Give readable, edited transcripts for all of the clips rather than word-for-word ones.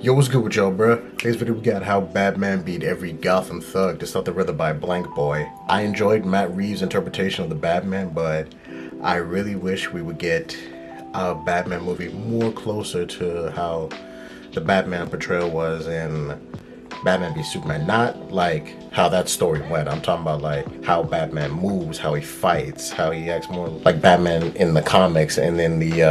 Yo, what's good with y'all, bruh? Today's video we got how Batman beat every Gotham thug. This is the RIDDLER by BlankBoy. I enjoyed Matt Reeves' interpretation of the Batman, but I really wish we would get a Batman movie more closer to how the Batman portrayal was in Batman v Superman. Not like how that story went. I'm talking about like how Batman moves, how he fights, how he acts more like Batman in the comics and in the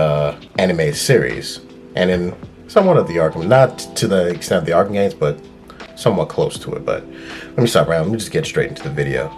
animated series. And in somewhat of the Arkham, not to the extent of the Arkham games, but somewhat close to it. But let me stop around. Let me just get straight into the video.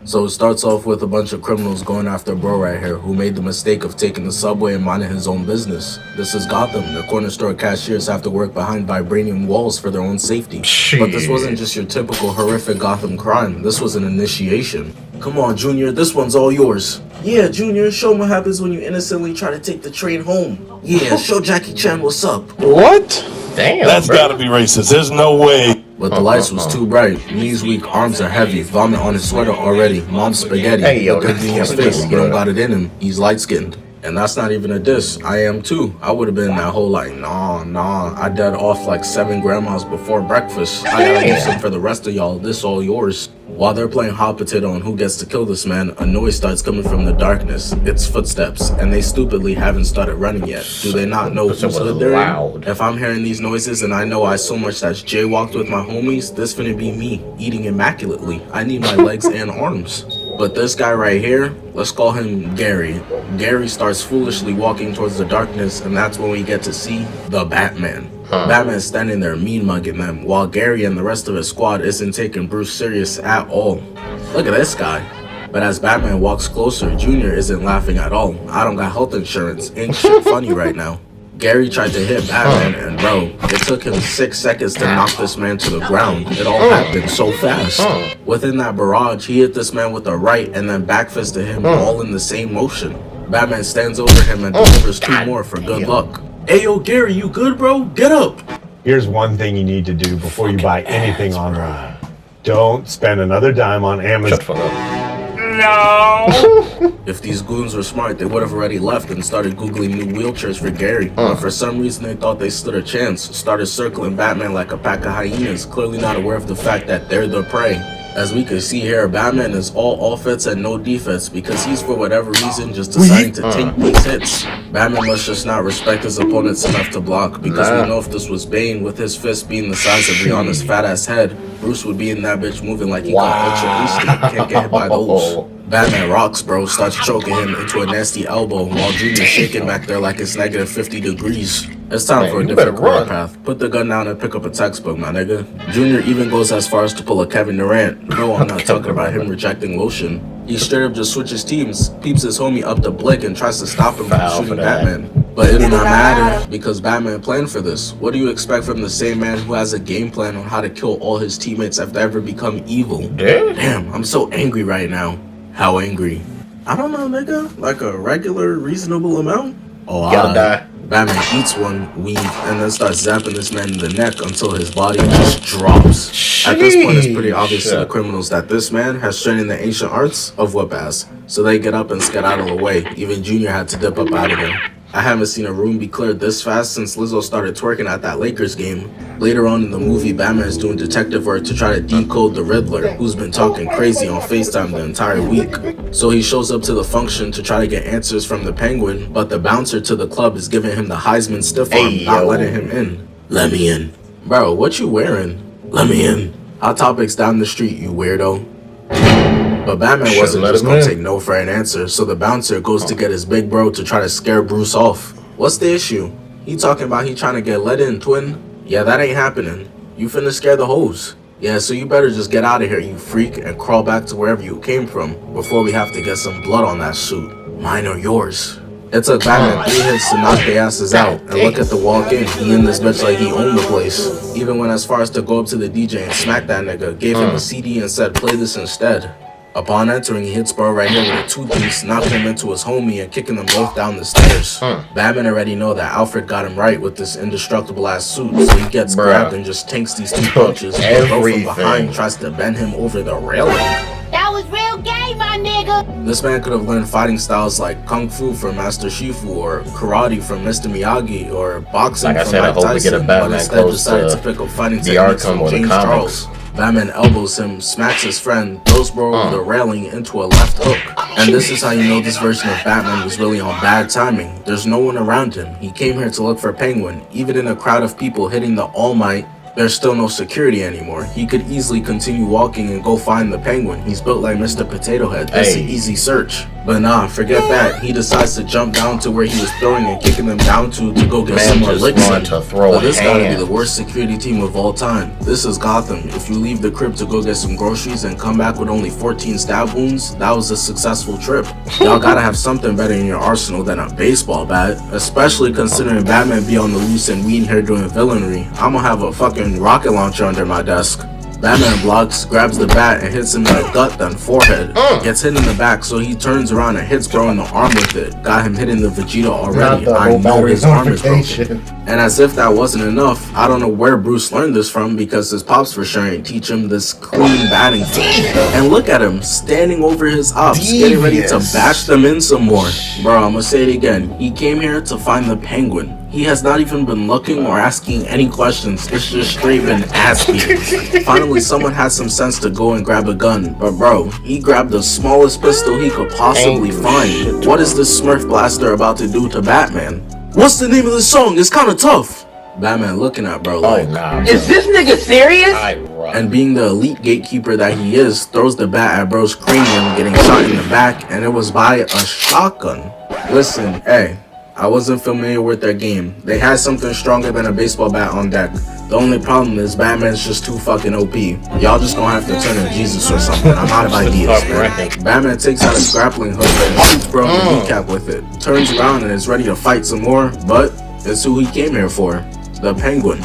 So it starts off with a bunch of criminals going after bro right here who made the mistake of taking the subway and minding his own business. This is Gotham. The corner store cashiers have to work behind vibranium walls for their own safety. But this wasn't just your typical horrific Gotham crime. This was an initiation. Come on, Junior, this one's all yours. Yeah, Junior, show 'em what happens when you innocently try to take the train home. Yeah, show Jackie Chan what's up. What? Damn, That's gotta be racist. There's no way. But the lights was too bright. Knees weak, arms are heavy. Vomit on his sweater already. Mom's spaghetti. Hey, yo, look at his face. He don't got it in him. He's light-skinned. And that's not even a diss. I am too. I would have been that whole like, nah. I dead off like 7 grandmas before breakfast. I gotta leave some for the rest of y'all. This all yours. While they're playing hot potato on who gets to kill this man, a noise starts coming from the darkness. It's footsteps, and they stupidly haven't started running yet. Do they not know who's hood they're in? If I'm hearing these noises and I know I so much that's jaywalked with my homies, this finna be me, eating immaculately. I need my legs and arms. But this guy right here, let's call him Gary. Gary starts foolishly walking towards the darkness, and that's when we get to see the Batman. Batman's standing there mean mugging them, while Gary and the rest of his squad isn't taking Bruce serious at all. Look at this guy. But as Batman walks closer, Junior isn't laughing at all. I don't got health insurance. Ain't shit funny right now. Gary tried to hit Batman, and bro, it took him 6 seconds to knock this man to the ground. It all happened so fast. Within that barrage, he hit this man with a right and then backfisted him all in the same motion. Batman stands over him and delivers 2 more for good luck. Hey yo, Gary, you good, bro? Get up! Here's one thing you need to do before you buy anything online. Don't spend another dime on Amazon. Shut the fuck up. No! If these goons were smart, they would have already left and started googling new wheelchairs for Gary. But for some reason, they thought they stood a chance, started circling Batman like a pack of hyenas, clearly not aware of the fact that they're the prey. As we can see here, Batman is all offense and no defense because he's for whatever reason just deciding to take these hits. Batman must just not respect his opponents enough to block because we know if this was Bane with his fist being the size of Rihanna's fat ass head, Bruce would be in that bitch moving like he got ultra hasty. Can't get hit by those. Batman rocks, bro, starts choking him into a nasty elbow while Junior's shaking back there like it's negative 50 degrees. It's time for a different career path. Put the gun down and pick up a textbook, my nigga. Junior even goes as far as to pull a Kevin Durant. No, I'm not talking about him rejecting lotion. He straight up just switches teams, peeps his homie up the blick and tries to stop him from shooting Batman. But it do not matter because Batman planned for this. What do you expect from the same man who has a game plan on how to kill all his teammates if they ever become evil? Damn, I'm so angry right now. How angry? I don't know, nigga. Like a regular, reasonable amount? Oh, Gotta die. Batman eats one, weave, and then starts zapping this man in the neck until his body just drops. At this point, it's pretty obvious to the criminals that this man has trained in the ancient arts of whip-ass. So they get up and skedaddle away. Even Junior had to dip up out of there. I haven't seen a room be cleared this fast since Lizzo started twerking at that Lakers game. Later on in the movie, Batman is doing detective work to try to decode the Riddler, who's been talking crazy on FaceTime the entire week. So he shows up to the function to try to get answers from the Penguin, but the bouncer to the club is giving him the Heisman stiff arm, not letting him in. Let me in. Bro, what you wearing? Let me in. Hot Topics down the street, you weirdo. But Batman wasn't just gonna take no for an answer, so the bouncer goes to get his big bro to try to scare Bruce off. What's the issue? He talking about he trying to get let in, twin? Yeah, that ain't happening. You finna scare the hoes. Yeah, so you better just get out of here, you freak, and crawl back to wherever you came from before we have to get some blood on that suit. Mine or yours. It took Batman 3 hits to knock their asses out, and look at the walk-in. He in this bitch like he owned the place. Even went as far as to go up to the DJ and smack that nigga, gave him a CD and said play this instead. Upon entering, he hits bro right here with a 2-piece, knocking him into his homie and kicking them both down the stairs. Batman already know that Alfred got him right with this indestructible ass suit, so he gets grabbed and just tanks these 2 punches. Bro from behind tries to bend him over the railing. That was real gay, my nigga! nigga. This man could have learned fighting styles like Kung Fu from Master Shifu, or Karate from Mr. Miyagi, or boxing Like I from said, I Mike hope we Tyson, get a but Batman instead close decided to to pick up fighting the techniques Arkham from or the James comics. Charles. Batman elbows him, smacks his friend, throws bro over the railing into a left hook. And this is how you know this version of Batman was really on bad timing. There's no one around him. He came here to look for Penguin. Even in a crowd of people hitting the All Might, there's still no security anymore. He could easily continue walking and go find the Penguin. He's built like Mr. Potato Head. It's an easy search. But nah, forget that. He decides to jump down to where he was throwing and kicking them down to go get some more licks in. To throw But this gotta be hands. the worst security team of all time. This is Gotham. If you leave the crib to go get some groceries and come back with only 14 stab wounds, that was a successful trip. Y'all gotta have something better in your arsenal than a baseball bat, especially considering Batman be on the loose and we in here doing villainy. I'ma have a fucking rocket launcher under my desk. Batman blocks, grabs the bat and hits him in the gut, then forehead. Gets hit in the back, so he turns around and hits bro in the arm with it. Got him hitting the Vegeta already. I know his arm is broken. And as if that wasn't enough, I don't know where Bruce learned this from, because his pops for sure ain't teach him this clean batting thing. And look at him, standing over his ops, getting ready to bash them in some more. Bro, I'ma say it again. He came here to find the Penguin. He has not even been looking or asking any questions. It's just straight been asking. Finally, someone had some sense to go and grab a gun. But bro, he grabbed the smallest pistol he could possibly find. What is this Smurf blaster about to do to Batman? What's the name of the song? It's kinda tough. Batman looking at bro like, Is this nigga serious? and being the elite gatekeeper that he is, throws the bat at bro's cranium, getting shot in the back, and it was by a shotgun. Listen, hey, I wasn't familiar with their game. They had something stronger than a baseball bat on deck. The only problem is Batman's just too fucking OP. Y'all just gonna have to turn to Jesus or something. I'm out of ideas, man. Batman takes out his grappling hook and shoots bro in the kneecap with it. Turns around and is ready to fight some more, but it's who he came here for. The Penguin.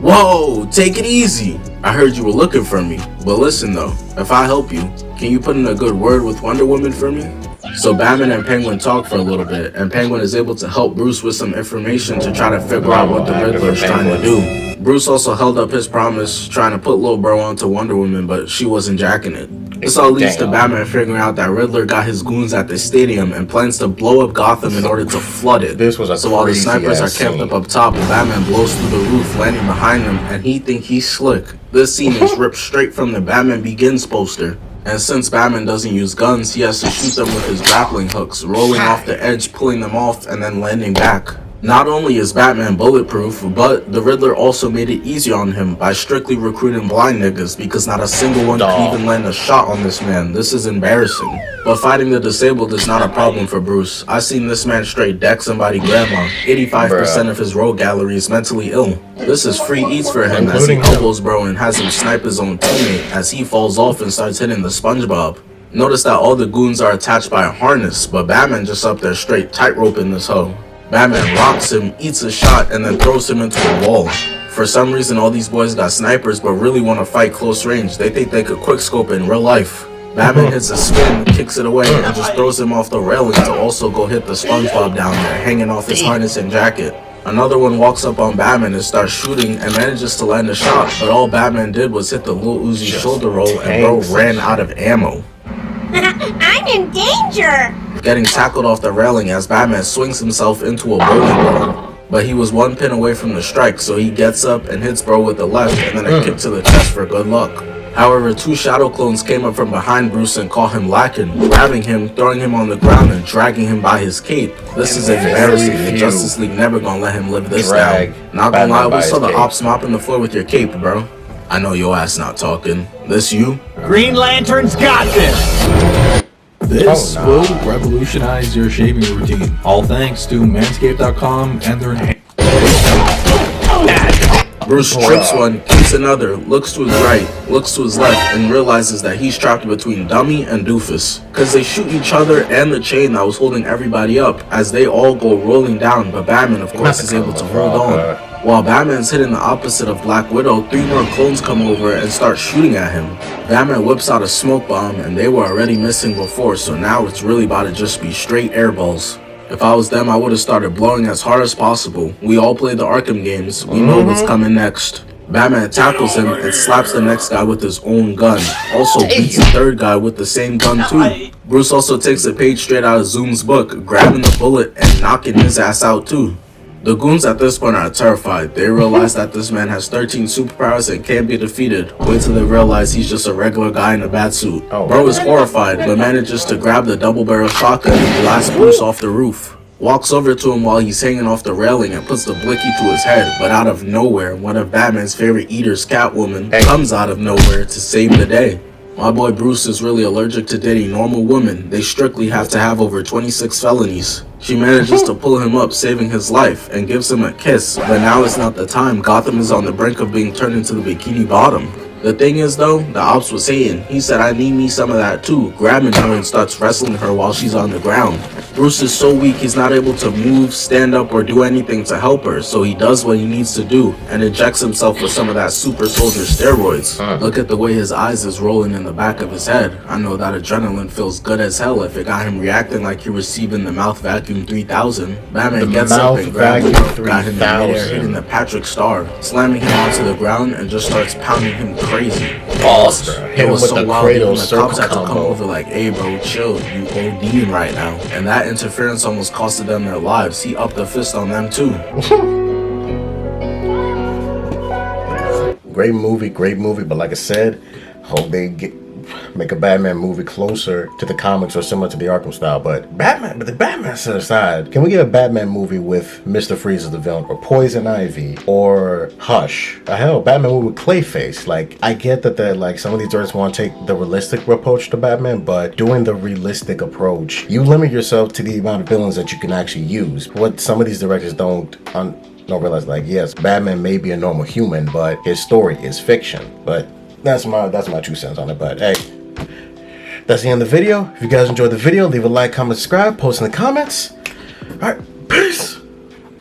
Whoa, take it easy. I heard you were looking for me. But listen though, if I help you, can you put in a good word with Wonder Woman for me? So Batman and Penguin talk for a little bit, and Penguin is able to help Bruce with some information to try to figure out what the Riddler is trying to do. Bruce also held up his promise, trying to put Lil Bro onto Wonder Woman, but she wasn't jacking it. This all leads to Batman figuring out that Riddler got his goons at the stadium and plans to blow up Gotham in order to flood it. This was a so while the snipers are crazy-ass kept scene. up top, Batman blows through the roof, landing behind them, and he think he's slick. This scene is ripped straight from the Batman Begins poster. And since Batman doesn't use guns, he has to shoot them with his grappling hooks, rolling off the edge, pulling them off, and then landing back. Not only is Batman bulletproof, but the Riddler also made it easier on him by strictly recruiting blind niggas, because not a single one could even land a shot on this man. This is embarrassing. But fighting the disabled is not a problem for Bruce. I seen this man straight deck somebody grandma. 85% of his rogue gallery is mentally ill. This is free eats for him as he elbows bro and has him snipe his own teammate as he falls off and starts hitting the SpongeBob. Notice that all the goons are attached by a harness, but Batman just up there straight tightrope in this hoe. Batman rocks him, eats a shot, and then throws him into a wall. For some reason, all these boys got snipers but really want to fight close range. They think they could quickscope in real life. Batman hits a spin, kicks it away, and just throws him off the railing to also go hit the SpongeBob down there, hanging off his harness and jacket. Another one walks up on Batman and starts shooting and manages to land a shot, but all Batman did was hit the Lil Uzi shoulder roll and bro ran out of ammo. I'm in danger! Getting tackled off the railing as Batman swings himself into a bowling ball. But he was one pin away from the strike, so he gets up and hits bro with the left and then a kick to the chest for good luck. However, two shadow clones came up from behind Bruce and caught him lacking, grabbing him, throwing him on the ground, and dragging him by his cape. This is embarrassing. The Justice League never gonna let him live this down. Not gonna lie, we saw the ops mopping the floor with your cape, bro. I know your ass not talking. This you? Green Lantern's got this! This will revolutionize your shaving routine. All thanks to manscaped.com and their Bruce trips one, kicks another, looks to his right, looks to his left, and realizes that he's trapped between Dummy and Doofus. Cause they shoot each other and the chain that was holding everybody up as they all go rolling down, but Batman of course is able to hold on. While Batman's hitting the opposite of Black Widow, 3 more clones come over and start shooting at him. Batman whips out a smoke bomb and they were already missing before, so now it's really about to just be straight airballs. If I was them, I would have started blowing as hard as possible. We all play the Arkham games, we know what's coming next. Batman tackles him and slaps the next guy with his own gun. Also beats the third guy with the same gun too. Bruce also takes a page straight out of Zoom's book, grabbing the bullet and knocking his ass out too. The goons at this point are terrified. They realize that this man has 13 superpowers and can't be defeated. Wait till they realize he's just a regular guy in a bad suit. Bro is horrified, but manages to grab the double-barrel shotgun and blast Bruce off the roof. Walks over to him while he's hanging off the railing and puts the blicky to his head, but out of nowhere, one of Batman's favorite eaters, Catwoman, comes out of nowhere to save the day. My boy Bruce is really allergic to dating normal women. They strictly have to have over 26 felonies. She manages to pull him up, saving his life, and gives him a kiss, but now is not the time. Gotham is on the brink of being turned into the Bikini Bottom. The thing is though, the ops was hating. He said, I need me some of that too, grabbing her and starts wrestling her while she's on the ground. Bruce is so weak he's not able to move, stand up, or do anything to help her, so he does what he needs to do and injects himself with some of that super soldier steroids. Look at the way his eyes is rolling in the back of his head. I know that adrenaline feels good as hell if it got him reacting like he receiving the mouth vacuum 3000. Batman gets up and grabs him, got him in midair, hitting the Patrick Star, slamming him onto the ground and just starts pounding him crazy. It was so wild, even the cops had to come over like, hey bro, chill, you ODing right now. And that interference almost costed them their lives. He upped the fist on them too. Great movie, but like I said, hope they make a Batman movie closer to the comics or similar to the Arkham style. But the Batman set aside, can we get a Batman movie with Mr. Freeze as the villain, or Poison Ivy, or Hush? Hell, Batman movie with Clayface. Like, I get that like some of these artists want to take the realistic approach to Batman, but doing the realistic approach, you limit yourself to the amount of villains that you can actually use. What some of these directors don't realize, like, yes, Batman may be a normal human, but his story is fiction. But that's my 2 cents on it. But hey, that's the end of the video. If you guys enjoyed the video, leave a like, comment, subscribe, post in the comments. All right, peace.